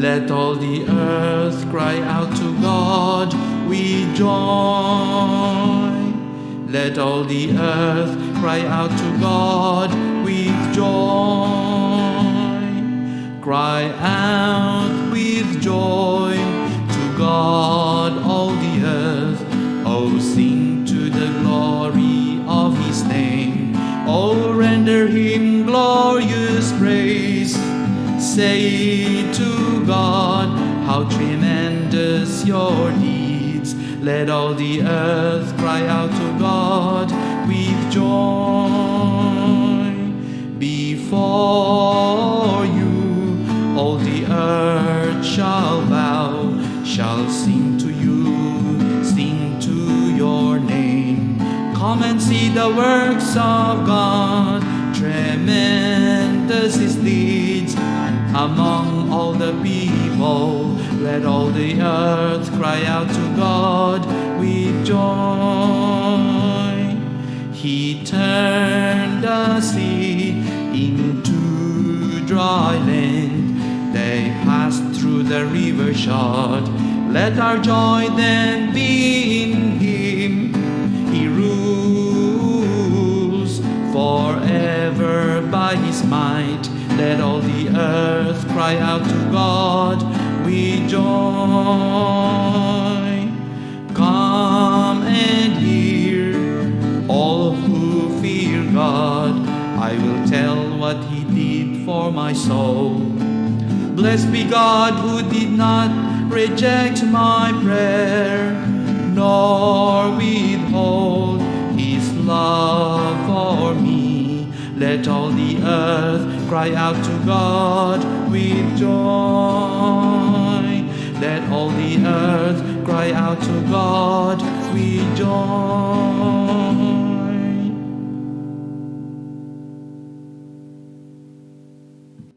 Let all the earth cry out to God with joy. Let all the earth cry out to God with joy. Cry out with joy to God, all the earth. Oh, sing to the glory of His name. Oh, render Him glorious praise. Say to God, how tremendous your deeds. Let all the earth cry out to God with joy. Before you all the earth shall bow, shall sing to you, sing to your name. Come and see the works of God, tremendous His deeds among all the people. Let all the earth cry out to God with joy. He turned the sea into dry land. They passed through the river short. Let our joy then be in Him. He rules forever by His might. Let all the earth cry out to God with joy. Come and hear, all who fear God. I will tell what He did for my soul. Blessed be God who did not reject my prayer, nor withhold His love for me. Let all the earth cry out to God with joy. Let all the earth cry out to God with joy.